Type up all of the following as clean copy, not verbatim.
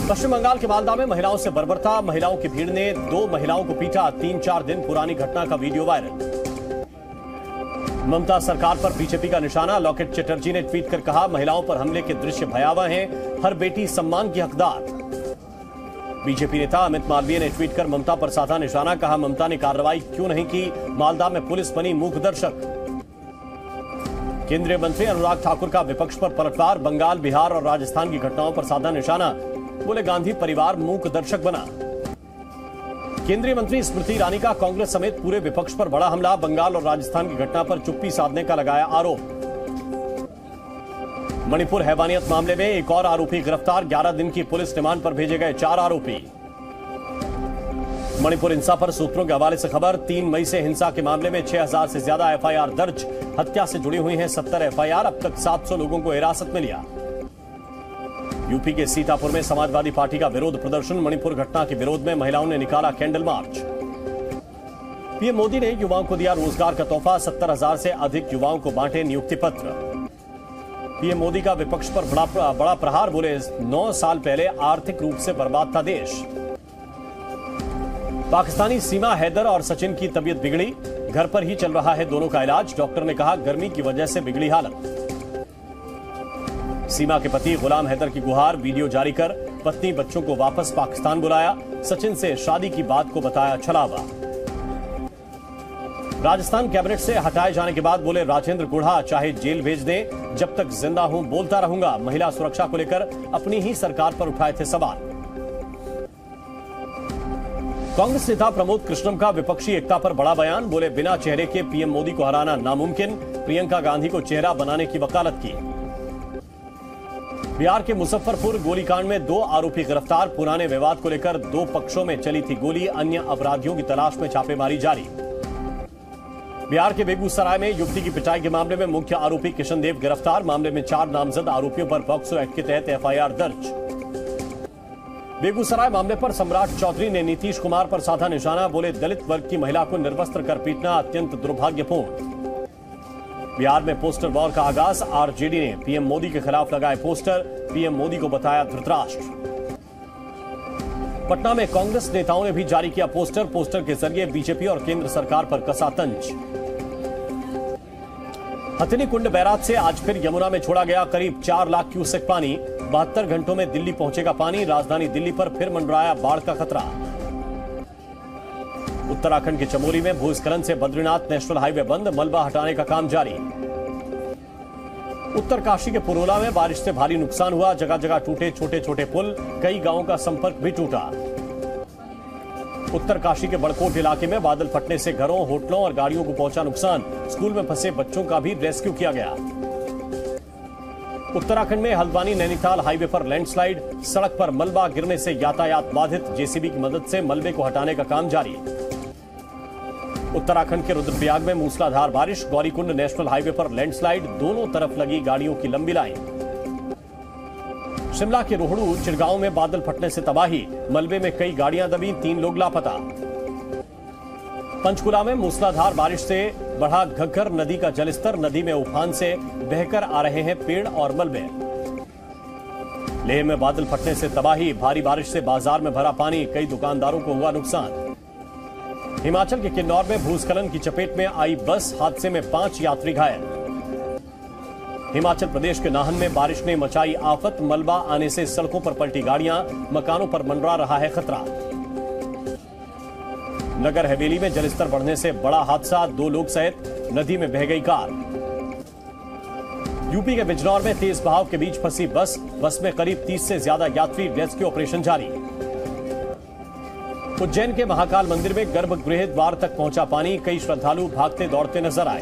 पश्चिम बंगाल के मालदा में महिलाओं से बर्बरता, महिलाओं की भीड़ ने 2 महिलाओं को पीटा। 3-4 दिन पुरानी घटना का वीडियो वायरल। ममता सरकार पर बीजेपी का निशाना, लॉकेट चटर्जी ने ट्वीट कर कहा, महिलाओं पर हमले के दृश्य भयावह हैं, हर बेटी सम्मान की हकदार। बीजेपी नेता अमित मालवीय ने ट्वीट कर ममता पर साधा निशाना, कहा ममता ने कार्रवाई क्यों नहीं की, मालदा में पुलिस बनी मूक दर्शक। केंद्रीय मंत्री अनुराग ठाकुर का विपक्ष पर पलटवार, बंगाल, बिहार और राजस्थान की घटनाओं पर साधा निशाना, बोले गांधी परिवार मूक दर्शक बना। केंद्रीय मंत्री स्मृति ईरानी का कांग्रेस समेत पूरे विपक्ष पर बड़ा हमला, बंगाल और राजस्थान की घटना पर चुप्पी साधने का लगाया आरोप। मणिपुर हैवानियत मामले में एक और आरोपी गिरफ्तार, 11 दिन की पुलिस रिमांड पर भेजे गए 4 आरोपी। मणिपुर हिंसा पर सूत्रों के हवाले से खबर, 3 मई से हिंसा के मामले में 6000 से ज्यादा एफआईआर दर्ज, हत्या से जुड़ी हुई हैं 70 एफआईआर, अब तक 700 लोगों को हिरासत में लिया। यूपी के सीतापुर में समाजवादी पार्टी का विरोध प्रदर्शन, मणिपुर घटना के विरोध में महिलाओं ने निकाला कैंडल मार्च। पीएम मोदी ने युवाओं को दिया रोजगार का तोहफा, 70,000 से अधिक युवाओं को बांटे नियुक्ति पत्र। पीएम मोदी का विपक्ष पर बड़ा प्रहार, बोले 9 साल पहले आर्थिक रूप से बर्बाद था देश। पाकिस्तानी सीमा हैदर और सचिन की तबीयत बिगड़ी, घर पर ही चल रहा है दोनों का इलाज, डॉक्टर ने कहा गर्मी की वजह से बिगड़ी हालत। सीमा के पति गुलाम हैदर की गुहार, वीडियो जारी कर पत्नी बच्चों को वापस पाकिस्तान बुलाया, सचिन से शादी की बात को बताया छलावा। राजस्थान कैबिनेट से हटाए जाने के बाद बोले राजेंद्र गुढ़ा, चाहे जेल भेज दें, जब तक जिंदा हूं बोलता रहूंगा। महिला सुरक्षा को लेकर अपनी ही सरकार पर उठाए थे सवाल। कांग्रेस नेता प्रमोद कृष्णम का विपक्षी एकता पर बड़ा बयान, बोले बिना चेहरे के पीएम मोदी को हराना नामुमकिन, प्रियंका गांधी को चेहरा बनाने की वकालत की। बिहार के मुजफ्फरपुर गोलीकांड में 2 आरोपी गिरफ्तार, पुराने विवाद को लेकर 2 पक्षों में चली थी गोली, अन्य अपराधियों की तलाश में छापेमारी जारी। बिहार के बेगूसराय में युवती की पिटाई के मामले में मुख्य आरोपी किशन देव गिरफ्तार, मामले में 4 नामजद आरोपियों पर पॉक्सो एक्ट के तहत एफआईआर दर्ज। बेगूसराय मामले पर सम्राट चौधरी ने नीतीश कुमार पर साधा निशाना, बोले दलित वर्ग की महिला को निर्वस्त्र कर पीटना अत्यंत दुर्भाग्यपूर्ण। बिहार में पोस्टर वॉर का आगाज, आरजेडी ने पीएम मोदी के खिलाफ लगाए पोस्टर, पीएम मोदी को बताया धृतराष्ट्र। पटना में कांग्रेस नेताओं ने भी जारी किया पोस्टर, पोस्टर के जरिए बीजेपी और केंद्र सरकार पर कसा तंज। हथिनी कुंड बैराज से आज फिर यमुना में छोड़ा गया करीब 4 लाख क्यूसेक पानी, 72 घंटों में दिल्ली पहुंचेगा पानी, राजधानी दिल्ली पर फिर मंडराया बाढ़ का खतरा। उत्तराखंड के चमोली में भूस्खलन से बद्रीनाथ नेशनल हाईवे बंद, मलबा हटाने का काम जारी। उत्तरकाशी के पुरोला में बारिश से भारी नुकसान हुआ, जगह जगह टूटे छोटे छोटे पुल, कई गांवों का संपर्क भी टूटा। उत्तरकाशी के बड़कोट इलाके में बादल फटने से घरों, होटलों और गाड़ियों को पहुंचा नुकसान, स्कूल में फंसे बच्चों का भी रेस्क्यू किया गया। उत्तराखंड में हल्द्वानी नैनीताल हाईवे पर लैंडस्लाइड, सड़क पर मलबा गिरने से यातायात बाधित, जेसीबी की मदद से मलबे को हटाने का काम जारी। उत्तराखंड के रुद्रप्रयाग में मूसलाधार बारिश, गौरीकुंड नेशनल हाईवे पर लैंडस्लाइड, दोनों तरफ लगी गाड़ियों की लंबी लाइन। शिमला के रोहड़ू चिड़गांव में बादल फटने से तबाही, मलबे में कई गाड़ियां दबी, 3 लोग लापता। पंचकुला में मूसलाधार बारिश से बढ़ा घग्गर नदी का जलस्तर, नदी में उफान से बहकर आ रहे हैं पेड़ और मलबे। लेह में बादल फटने से तबाही, भारी बारिश से बाजार में भरा पानी, कई दुकानदारों को हुआ नुकसान। हिमाचल के किन्नौर में भूस्खलन की चपेट में आई बस, हादसे में 5 यात्री घायल। हिमाचल प्रदेश के नाहन में बारिश ने मचाई आफत, मलबा आने से सड़कों पर पलटी गाड़ियां, मकानों पर मंडरा रहा है खतरा। नगर हवेली में जलस्तर बढ़ने से बड़ा हादसा, 2 लोग सहित नदी में बह गई कार। यूपी के बिजनौर में तेज बहाव के बीच फंसी बस में करीब 30 से ज्यादा यात्री, रेस्क्यू ऑपरेशन जारी। उज्जैन के महाकाल मंदिर में गर्भगृह द्वार तक पहुंचा पानी, कई श्रद्धालु भागते दौड़ते नजर आए।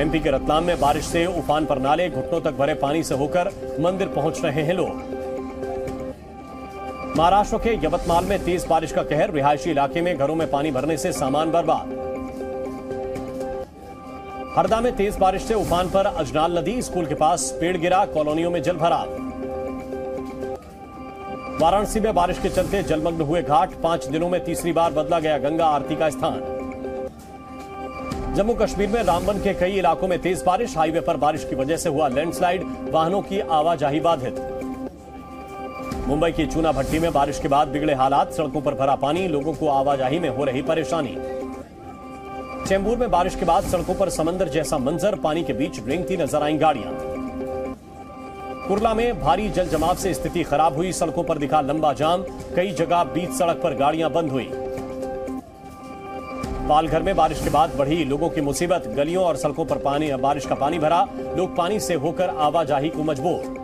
एमपी के रतलाम में बारिश से उफान पर नाले, घुटनों तक भरे पानी से होकर मंदिर पहुंच रहे हैं लोग। महाराष्ट्र के यवतमाल में तेज बारिश का कहर, रिहायशी इलाके में घरों में पानी भरने से सामान बर्बाद। हरदा में तेज बारिश से उफान पर अजनाल नदी, स्कूल के पास पेड़ गिरा, कॉलोनियों में जलभराव। वाराणसी में बारिश के चलते जलमग्न हुए घाट, 5 दिनों में तीसरी बार बदला गया गंगा आरती का स्थान। जम्मू कश्मीर में रामबन के कई इलाकों में तेज बारिश, हाईवे पर बारिश की वजह से हुआ लैंडस्लाइड, वाहनों की आवाजाही बाधित। मुंबई की चूना भट्टी में बारिश के बाद बिगड़े हालात, सड़कों पर भरा पानी, लोगों को आवाजाही में हो रही परेशानी। चेंबूर में बारिश के बाद सड़कों पर समंदर जैसा मंजर, पानी के बीच रेंगती नजर आई गाड़ियां। कुर्ला में भारी जल जमाव से स्थिति खराब हुई, सड़कों पर दिखा लंबा जाम, कई जगह बीच सड़क पर गाड़ियां बंद हुई। पालघर में बारिश के बाद बढ़ी लोगों की मुसीबत, गलियों और सड़कों पर बारिश का पानी भरा, लोग पानी से होकर आवाजाही को मजबूर।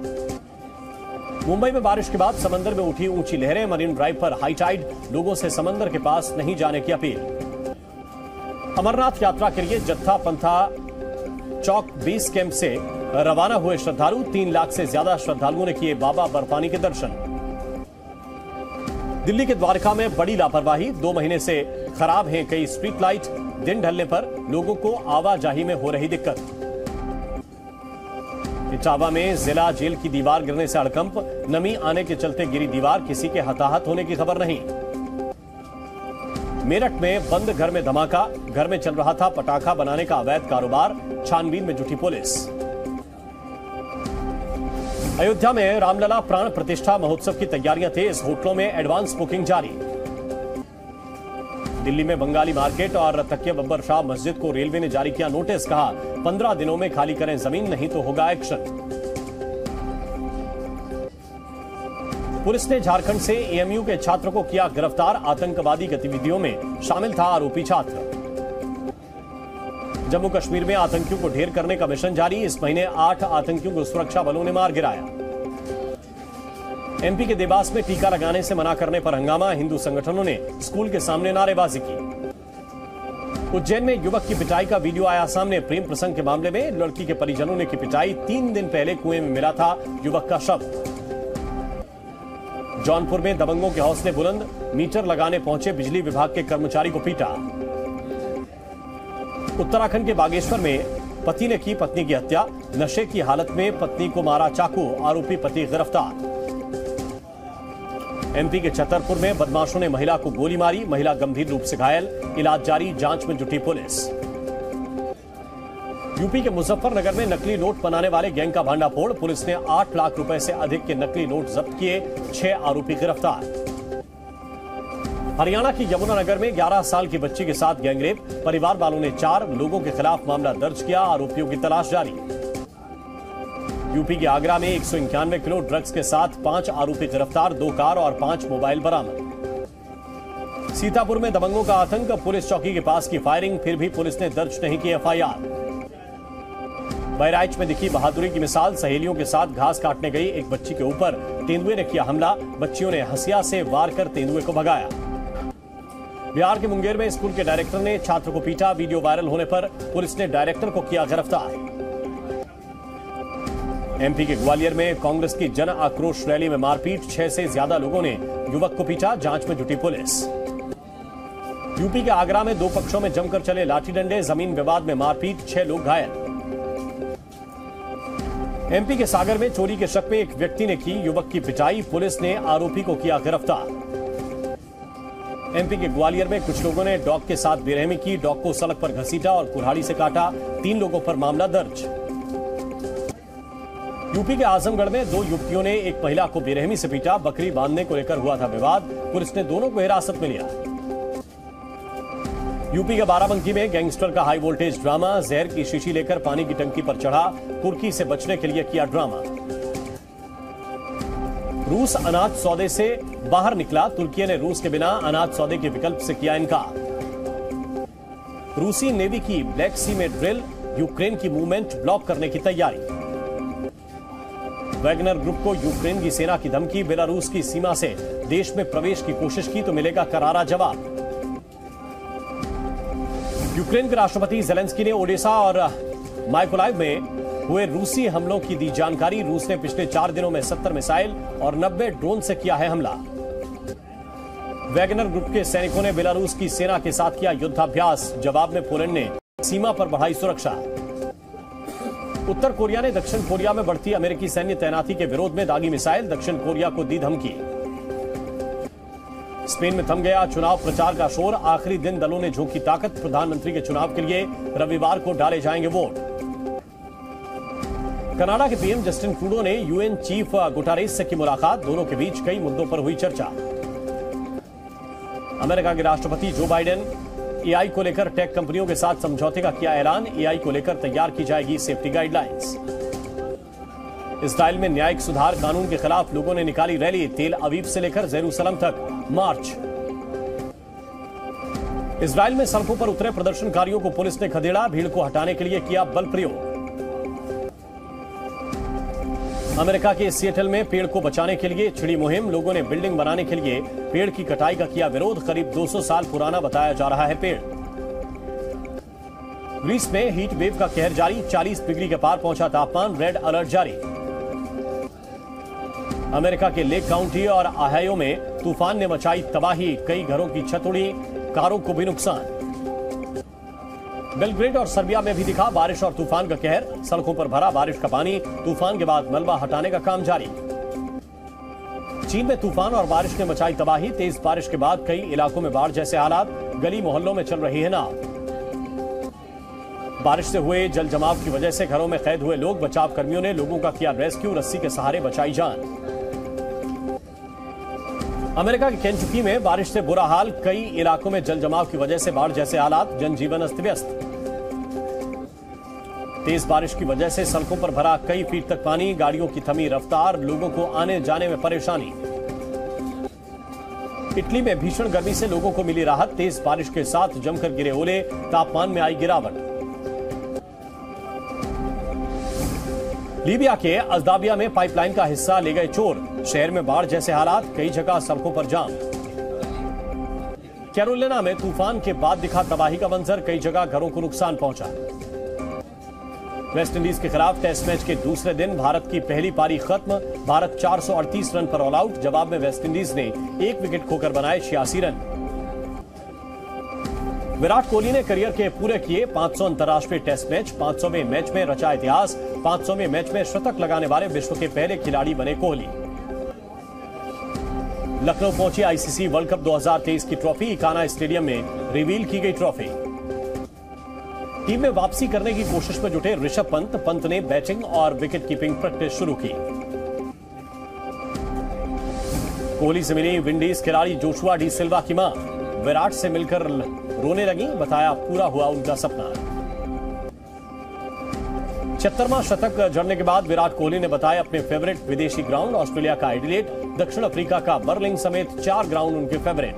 मुंबई में बारिश के बाद समंदर में उठी ऊंची लहरें, मरीन ड्राइव पर हाई टाइड, लोगों से समंदर के पास नहीं जाने की अपील। अमरनाथ यात्रा के लिए जत्था पंथा चौक बेस कैंप से रवाना हुए श्रद्धालु, 3 लाख से ज्यादा श्रद्धालुओं ने किए बाबा बर्फानी के दर्शन। दिल्ली के द्वारका में बड़ी लापरवाही, 2 महीने से खराब हैं कई स्ट्रीट लाइट, दिन ढलने पर लोगों को आवाजाही में हो रही दिक्कत। इटावा में जिला जेल की दीवार गिरने से हड़कंप, नमी आने के चलते गिरी दीवार, किसी के हताहत होने की खबर नहीं। मेरठ में बंद घर में धमाका, घर में चल रहा था पटाखा बनाने का अवैध कारोबार, छानबीन में जुटी पुलिस। अयोध्या में रामलला प्राण प्रतिष्ठा महोत्सव की तैयारियां तेज, होटलों में एडवांस बुकिंग जारी। दिल्ली में बंगाली मार्केट और तकिया बब्बर शाह मस्जिद को रेलवे ने जारी किया नोटिस, कहा 15 दिनों में खाली करें जमीन, नहीं तो होगा एक्शन। पुलिस ने झारखंड से एएमयू के छात्र को किया गिरफ्तार, आतंकवादी गतिविधियों में शामिल था आरोपी छात्र। जम्मू कश्मीर में आतंकियों को ढेर करने का मिशन जारी, इस महीने 8 आतंकियों को सुरक्षा बलों ने मार गिराया। एमपी के देवास में टीका लगाने से मना करने पर हंगामा, हिंदू संगठनों ने स्कूल के सामने नारेबाजी की। उज्जैन में युवक की पिटाई का वीडियो आया सामने, प्रेम प्रसंग के मामले में लड़की के परिजनों ने की पिटाई, 3 दिन पहले कुएं में मिला था युवक का शव। जौनपुर में दबंगों के हौसले बुलंद, मीटर लगाने पहुंचे बिजली विभाग के कर्मचारी को पीटा। उत्तराखंड के बागेश्वर में पति ने की पत्नी की हत्या, नशे की हालत में पत्नी को मारा चाकू, आरोपी पति गिरफ्तार। एमपी के छतरपुर में बदमाशों ने महिला को गोली मारी, महिला गंभीर रूप से घायल, इलाज जारी, जांच में जुटी पुलिस। यूपी के मुजफ्फरनगर में नकली नोट बनाने वाले गैंग का भांडाफोड़, पुलिस ने 8 लाख रुपए से अधिक के नकली नोट जब्त किए, 6 आरोपी गिरफ्तार। हरियाणा की यमुनानगर में 11 साल की बच्ची के साथ गैंगरेप, परिवार वालों ने 4 लोगों के खिलाफ मामला दर्ज किया, आरोपियों की तलाश जारी। यूपी के आगरा में 191 किलो ड्रग्स के साथ 5 आरोपी गिरफ्तार, 2 कार और 5 मोबाइल बरामद। सीतापुर में दबंगों का आतंक, पुलिस चौकी के पास की फायरिंग, फिर भी पुलिस ने दर्ज नहीं की एफआईआर। बहराइच में दिखी बहादुरी की मिसाल, सहेलियों के साथ घास काटने गई एक बच्ची के ऊपर तेंदुए ने किया हमला, बच्चियों ने हंसिया से वार कर तेंदुए को भगाया। बिहार के मुंगेर में स्कूल के डायरेक्टर ने छात्र को पीटा, वीडियो वायरल होने पर पुलिस ने डायरेक्टर को किया गिरफ्तार। एमपी के ग्वालियर में कांग्रेस की जन आक्रोश रैली में मारपीट, 6 से ज्यादा लोगों ने युवक को पीटा, जांच में जुटी पुलिस। यूपी के आगरा में 2 पक्षों में जमकर चले लाठी डंडे, जमीन विवाद में मारपीट, 6 लोग घायल। एमपी के सागर में चोरी के शक में एक व्यक्ति ने की युवक की पिटाई, पुलिस ने आरोपी को किया गिरफ्तार। एमपी के ग्वालियर में कुछ लोगों ने डॉग के साथ बेरहमी की, डॉग को सड़क पर घसीटा और कुल्हाड़ी से काटा, 3 लोगों पर मामला दर्ज। यूपी के आजमगढ़ में 2 युवतियों ने एक महिला को बेरहमी से पीटा, बकरी बांधने को लेकर हुआ था विवाद, पुलिस ने दोनों को हिरासत में लिया। यूपी के बाराबंकी में गैंगस्टर का हाई वोल्टेज ड्रामा, जहर की शीशी लेकर पानी की टंकी पर चढ़ा, कुर्की से बचने के लिए किया ड्रामा। रूस अनाज सौदे से बाहर निकला, तुर्की ने रूस के बिना अनाज सौदे के विकल्प से किया इनकार। रूसी नेवी की ब्लैक सी में ड्रिल, यूक्रेन की मूवमेंट ब्लॉक करने की तैयारी। वैगनर ग्रुप को यूक्रेन की सेना की धमकी, बेलारूस की सीमा से देश में प्रवेश की कोशिश की तो मिलेगा करारा जवाब। यूक्रेन के राष्ट्रपति जेलेंस्की ने ओडेसा और माइकोलाइव में हुए रूसी हमलों की दी जानकारी, रूस ने पिछले 4 दिनों में 70 मिसाइल और 90 ड्रोन से किया है हमला। वैगनर ग्रुप के सैनिकों ने बेलारूस की सेना के साथ किया युद्धाभ्यास, जवाब में पोलैंड ने सीमा पर बढ़ाई सुरक्षा। उत्तर कोरिया ने दक्षिण कोरिया में बढ़ती अमेरिकी सैन्य तैनाती के विरोध में दागी मिसाइल, दक्षिण कोरिया को दी धमकी। स्पेन में थम गया चुनाव प्रचार का शोर, आखिरी दिन दलों ने झोंकी ताकत, प्रधानमंत्री के चुनाव के लिए रविवार को डाले जाएंगे वोट। कनाडा के पीएम जस्टिन ट्रूडो ने यूएन चीफ गुटारेस से की मुलाकात। दोनों के बीच कई मुद्दों पर हुई चर्चा। अमेरिका के राष्ट्रपति जो बाइडेन एआई को लेकर टेक कंपनियों के साथ समझौते का किया ऐलान। एआई को लेकर तैयार की जाएगी सेफ्टी गाइडलाइंस। इस्राइल में न्यायिक सुधार कानून के खिलाफ लोगों ने निकाली रैली। तेल अवीव से लेकर जेरूसलम तक मार्च। इस्राइल में सड़कों पर उतरे प्रदर्शनकारियों को पुलिस ने खदेड़ा। भीड़ को हटाने के लिए किया बल प्रयोग। अमेरिका के सिएटल में पेड़ को बचाने के लिए छिड़ी मुहिम। लोगों ने बिल्डिंग बनाने के लिए पेड़ की कटाई का किया विरोध। करीब 200 साल पुराना बताया जा रहा है पेड़। ग्रीस में हीट वेव का कहर जारी। 40 डिग्री के पार पहुंचा तापमान। रेड अलर्ट जारी। अमेरिका के लेक काउंटी और ओहायो में तूफान ने मचाई तबाही। कई घरों की छत उड़ी, कारों को भी नुकसान। बेलग्रेड और सर्बिया में भी दिखा बारिश और तूफान का कहर। सड़कों पर भरा बारिश का पानी। तूफान के बाद मलबा हटाने का काम जारी। चीन में तूफान और बारिश ने मचाई तबाही। तेज बारिश के बाद कई इलाकों में बाढ़ जैसे हालात। गली मोहल्लों में चल रही है नाव। बारिश से हुए जल जमाव की वजह से घरों में कैद हुए लोग। बचाव कर्मियों ने लोगों का किया रेस्क्यू। रस्सी के सहारे बचाई जान। अमेरिका के केंटकी में बारिश से बुरा हाल। कई इलाकों में जल जमाव की वजह से बाढ़ जैसे हालात। जनजीवन अस्त व्यस्त। तेज बारिश की वजह से सड़कों पर भरा कई फीट तक पानी। गाड़ियों की थमी रफ्तार। लोगों को आने जाने में परेशानी। इटली में भीषण गर्मी से लोगों को मिली राहत। तेज बारिश के साथ जमकर गिरे ओले। तापमान में आई गिरावट। लीबिया के अजदाबिया में पाइपलाइन का हिस्सा ले गए चोर। शहर में बाढ़ जैसे हालात। कई जगह सड़कों पर जाम। कैरोलिना में तूफान के बाद दिखा तबाही का मंजर। कई जगह घरों को नुकसान पहुंचा। वेस्टइंडीज के खिलाफ टेस्ट मैच के दूसरे दिन भारत की पहली पारी खत्म। भारत 438 रन पर ऑल आउट। जवाब में वेस्टइंडीज ने 1 विकेट खोकर बनाए 86 रन। विराट कोहली ने करियर के पूरे किए 500 अंतर्राष्ट्रीय टेस्ट मैच। 500वें मैच में रचा इतिहास। 500वें मैच में शतक लगाने वाले विश्व के पहले खिलाड़ी बने कोहली। लखनऊ पहुंची आईसीसी वर्ल्ड कप 2023 की ट्रॉफी। इकाना स्टेडियम में रिवील की गई ट्रॉफी। टीम में वापसी करने की कोशिश में जुटे ऋषभ पंत। पंत ने बैटिंग और विकेट कीपिंग प्रैक्टिस शुरू की। कोहली से मिली विंडीज खिलाड़ी जोशुआ डी सिल्वा की मां। विराट से मिलकर रोने लगी। बताया पूरा हुआ उनका सपना। 76वां शतक जड़ने के बाद विराट कोहली ने बताया अपने फेवरेट विदेशी ग्राउंड। ऑस्ट्रेलिया का एडिलेड, दक्षिण अफ्रीका का बर्लिंग समेत 4 ग्राउंड उनके फेवरेट।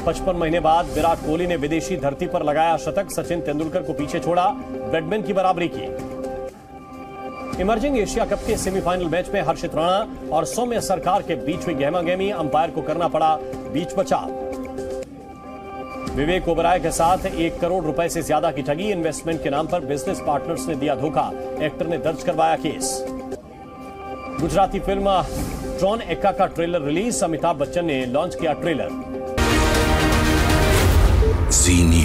55 महीने बाद विराट कोहली ने विदेशी धरती पर लगाया शतक। सचिन तेंदुलकर को पीछे छोड़ा। ब्रैडमैन की बराबरी की। इमर्जिंग एशिया कप के सेमीफाइनल मैच में हर्षित राणा और सौम्य सरकार के बीच हुई गहमागहमी। अंपायर को करना पड़ा बीच बचाव। विवेक ओबराय के साथ 1 करोड़ रुपए से ज्यादा की ठगी। इन्वेस्टमेंट के नाम पर बिजनेस पार्टनर्स ने दिया धोखा। एक्टर ने दर्ज करवाया case. Gujarati film Tron Ekka का ट्रेलर रिलीज। अमिताभ बच्चन ने लॉन्च किया ट्रेलर। जी न्यूज़।